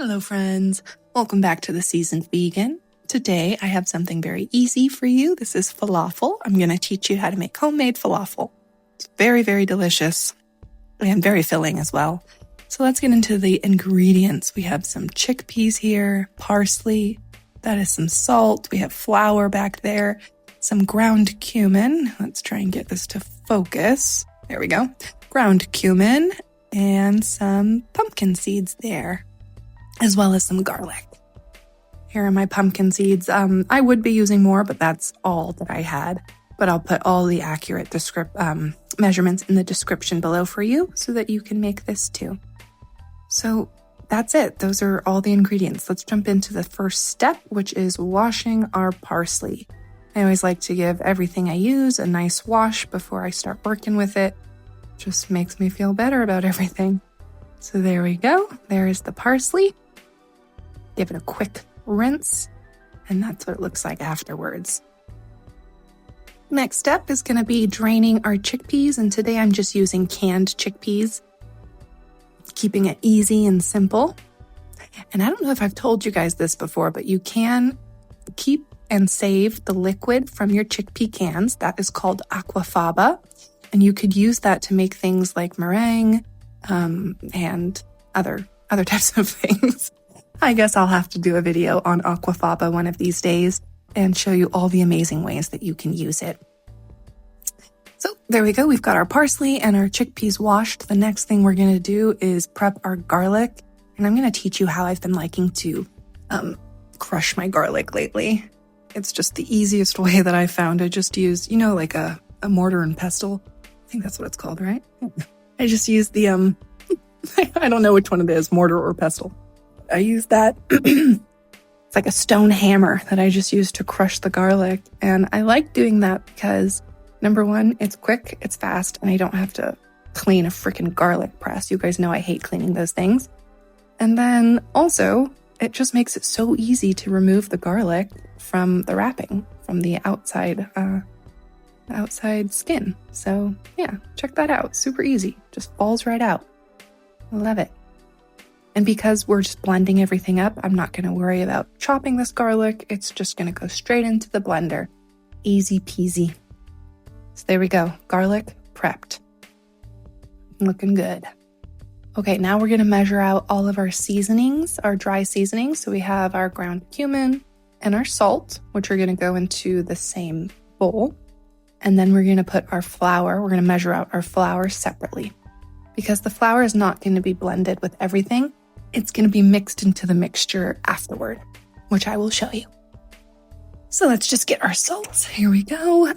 Hello friends, welcome back to The Seasoned Vegan. Today I have something very easy for you. This is falafel. I'm going to teach you how to make homemade falafel. It's very, very delicious and very filling as well. So let's get into the ingredients. We have some chickpeas here, parsley, that is some salt. We have flour back there, some ground cumin. Let's try and get this to focus. There we go. Ground cumin and some pumpkin seeds there, as well as some garlic. Here are my pumpkin seeds. I would be using more, but that's all that I had. But I'll put all the accurate measurements in the description below for you so that you can make this too. So that's it. Those are all the ingredients. Let's jump into the first step, which is washing our parsley. I always like to give everything I use a nice wash before I start working with it. Just makes me feel better about everything. So there we go. There is the parsley. Give it a quick rinse, and that's what it looks like afterwards. Next step is going to be draining our chickpeas, and today I'm just using canned chickpeas, keeping it easy and simple. And I don't know if I've told you guys this before, but you can keep and save the liquid from your chickpea cans. That is called aquafaba, and you could use that to make things like meringue and other types of things. I guess I'll have to do a video on aquafaba one of these days and show you all the amazing ways that you can use it. So there we go. We've got our parsley and our chickpeas washed. The next thing we're going to do is prep our garlic. And I'm going to teach you how I've been liking to crush my garlic lately. It's just the easiest way that I found. I just use, like a mortar and pestle. I think that's what it's called, right? I just use the, I don't know which one it is, mortar or pestle. I use that. It's like a stone hammer that I just use to crush the garlic. And I like doing that because, number one, it's quick, it's fast, and I don't have to clean a freaking garlic press. You guys know I hate cleaning those things. And then also, it just makes it so easy to remove the garlic from the wrapping, from the outside skin. So yeah, check that out. Super easy. Just falls right out. I love it. And because we're just blending everything up, I'm not going to worry about chopping this garlic. It's just going to go straight into the blender. Easy peasy. So there we go. Garlic prepped. Looking good. Okay, now we're going to measure out all of our seasonings, our dry seasonings. So we have our ground cumin and our salt, which are going to go into the same bowl. And then we're going to put our flour. We're going to measure out our flour separately, because the flour is not going to be blended with everything. It's going to be mixed into the mixture afterward, which I will show you. So let's just get our salts. Here we go.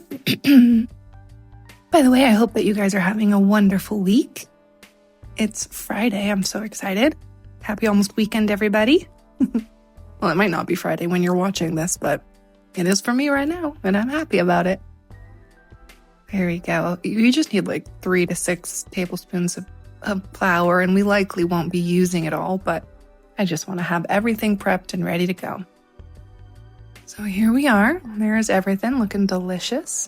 By the way, I hope that you guys are having a wonderful week. It's Friday. I'm so excited. Happy almost weekend, everybody. Well, it might not be Friday when you're watching this, but it is for me right now, and I'm happy about it. There we go. You just need like 3 to 6 tablespoons of flour, and we likely won't be using it all, but I just want to have everything prepped and ready to go. So here we are. There's everything looking delicious.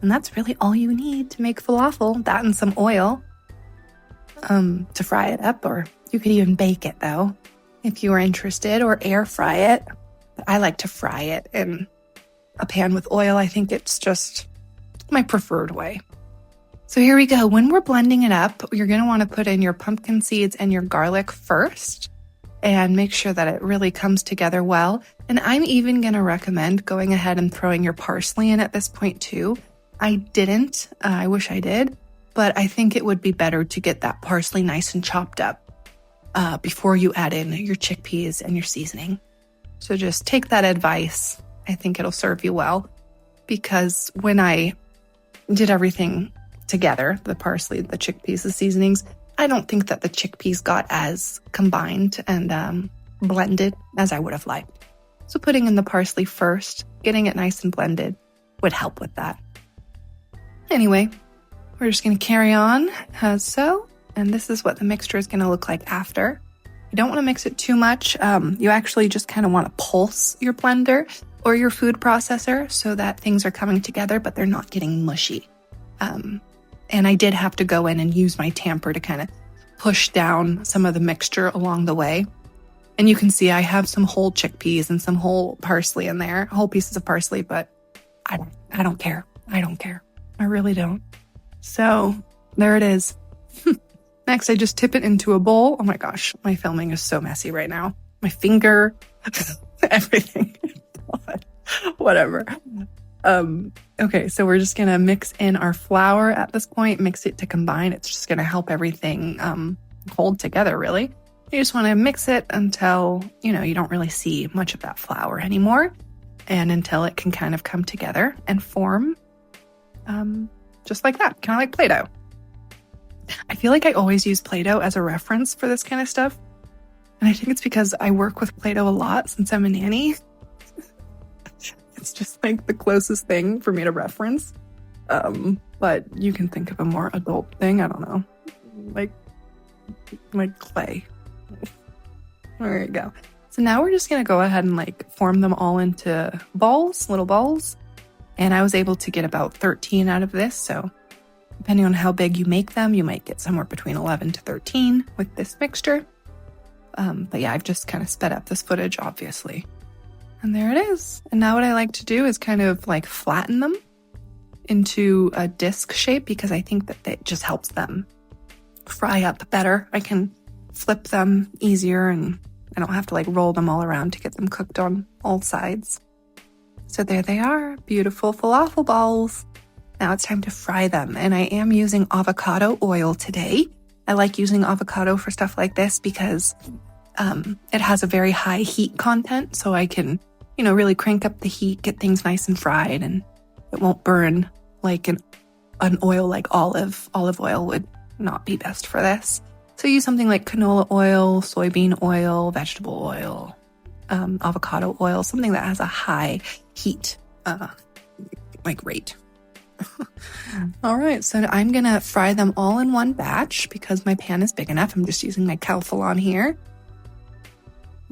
And that's really all you need to make falafel, that and some oil to fry it up, or you could even bake it though, if you are interested, or air fry it. But I like to fry it in a pan with oil. I think it's just my preferred way. So here we go. When we're blending it up, you're going to want to put in your pumpkin seeds and your garlic first and make sure that it really comes together well. And I'm even going to recommend going ahead and throwing your parsley in at this point too. I didn't. I wish I did. But I think it would be better to get that parsley nice and chopped up before you add in your chickpeas and your seasoning. So just take that advice. I think it'll serve you well, because when I did everything together, the parsley, the chickpeas, the seasonings, I don't think that the chickpeas got as combined and blended as I would have liked. So putting in the parsley first, getting it nice and blended would help with that. Anyway, we're just going to carry on as so, and this is what the mixture is going to look like after. You don't want to mix it too much. You actually just kind of want to pulse your blender or your food processor so that things are coming together, but they're not getting mushy. And I did have to go in and use my tamper to kind of push down some of the mixture along the way. And you can see I have some whole chickpeas and some whole parsley in there, whole pieces of parsley, but I don't care. I don't care. I really don't. So there it is. Next, I just tip it into a bowl. Oh my gosh, my filming is so messy right now. My finger, everything. God, whatever. Okay, so we're just gonna mix in our flour at this point, mix it to combine. It's just gonna help everything hold together, really. You just wanna mix it until, you don't really see much of that flour anymore, and until it can kind of come together and form just like that, kind of like Play-Doh. I feel like I always use Play-Doh as a reference for this kind of stuff. And I think it's because I work with Play-Doh a lot since I'm a nanny. It's just like the closest thing for me to reference. But you can think of a more adult thing. I don't know. Like clay. There you go. So now we're just going to go ahead and form them all into balls, little balls. And I was able to get about 13 out of this. So depending on how big you make them, you might get somewhere between 11 to 13 with this mixture. But yeah, I've just kind of sped up this footage, obviously. And there it is. And now what I like to do is kind of flatten them into a disc shape because I think that it just helps them fry up better. I can flip them easier and I don't have to roll them all around to get them cooked on all sides. So there they are, beautiful falafel balls. Now it's time to fry them, and I am using avocado oil today. I like using avocado for stuff like this because it has a very high heat content, so I can, really crank up the heat, get things nice and fried, and it won't burn like an oil like olive. Olive oil would not be best for this. So use something like canola oil, soybean oil, vegetable oil, avocado oil, something that has a high heat rate. All right, so I'm gonna fry them all in one batch because my pan is big enough. I'm just using my Calphalon here.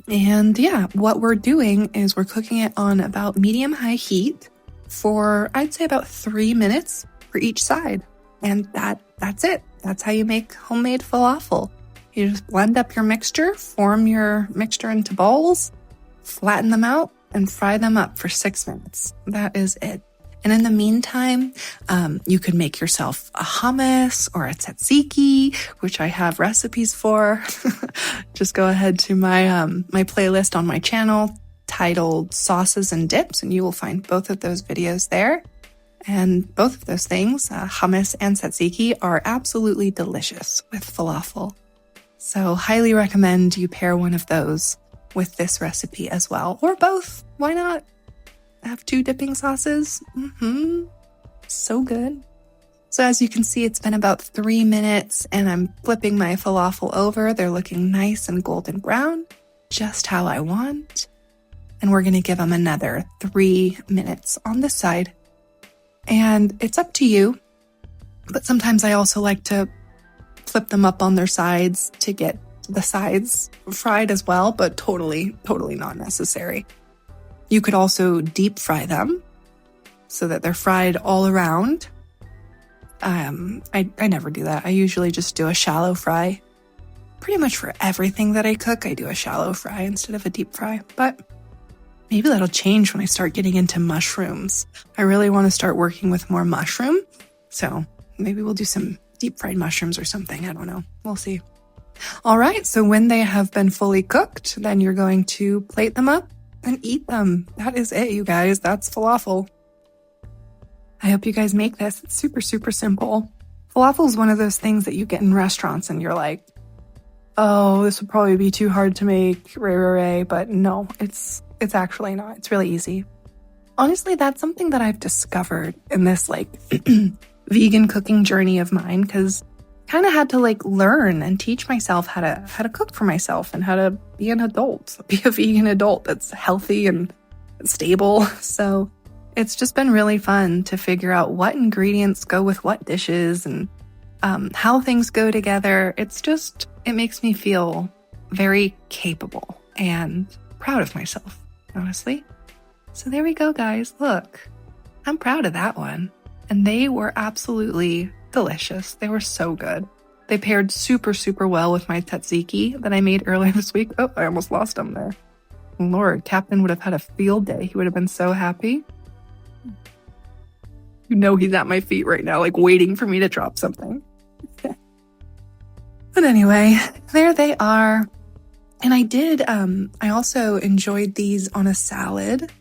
And yeah, what we're doing is we're cooking it on about medium-high heat for, I'd say, about 3 minutes for each side. And that's it. That's how you make homemade falafel. You just blend up your mixture, form your mixture into balls, flatten them out, and fry them up for 6 minutes. That is it. And in the meantime, you could make yourself a hummus or a tzatziki, which I have recipes for. Just go ahead to my my playlist on my channel titled Sauces and Dips, and you will find both of those videos there. And both of those things, hummus and tzatziki, are absolutely delicious with falafel. So highly recommend you pair one of those with this recipe as well, or both. Why not? Have 2 dipping sauces. So good. So as you can see, it's been about 3 minutes and I'm flipping my falafel over. They're looking nice and golden brown, just how I want. And we're going to give them another 3 minutes on this side. And it's up to you, but sometimes I also like to flip them up on their sides to get the sides fried as well, but totally not necessary. You could also deep fry them so that they're fried all around. I never do that. I usually just do a shallow fry. Pretty much for everything that I cook, I do a shallow fry instead of a deep fry. But maybe that'll change when I start getting into mushrooms. I really want to start working with more mushroom. So maybe we'll do some deep fried mushrooms or something. I don't know. We'll see. All right. So when they have been fully cooked, then you're going to plate them up and eat them. That is it, you guys. That's falafel. I hope you guys make this. It's super, super simple. Falafel is one of those things that you get in restaurants and you're like, oh, this would probably be too hard to make, ray. But no, it's actually not. It's really easy. Honestly, that's something that I've discovered in this vegan cooking journey of mine, because kind of had to learn and teach myself how to cook for myself and how to be an adult, be a vegan adult that's healthy and stable. So it's just been really fun to figure out what ingredients go with what dishes and how things go together. It makes me feel very capable and proud of myself, honestly. So there we go, guys. Look, I'm proud of that one. And they were absolutely delicious. They were so good. They paired super, super well with my tzatziki that I made earlier this week. Oh, I almost lost them there. Lord, Captain would have had a field day. He would have been so happy. You know he's at my feet right now, like waiting for me to drop something. But anyway, there they are. And I also enjoyed these on a salad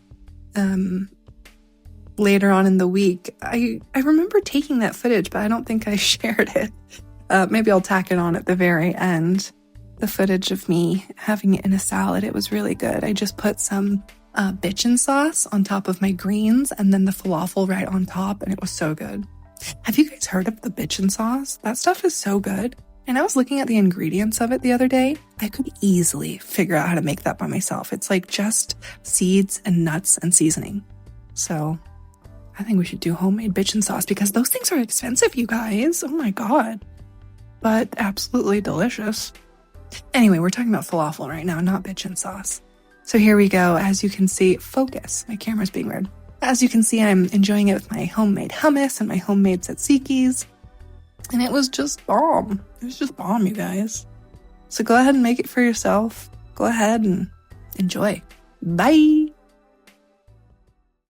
later on in the week. I remember taking that footage, but I don't think I shared it. Maybe I'll tack it on at the very end. The footage of me having it in a salad. It was really good. I just put some bitchin sauce on top of my greens and then the falafel right on top, and it was so good. Have you guys heard of the bitchin sauce? That stuff is so good. And I was looking at the ingredients of it the other day. I could easily figure out how to make that by myself. It's like just seeds and nuts and seasoning. So I think we should do homemade bitchin sauce because those things are expensive, you guys. Oh my God. But absolutely delicious. Anyway, we're talking about falafel right now, not bitchin sauce. So here we go. As you can see, focus. My camera's being weird. As you can see, I'm enjoying it with my homemade hummus and my homemade tzatzikis. And it was just bomb. It was just bomb, you guys. So go ahead and make it for yourself. Go ahead and enjoy. Bye.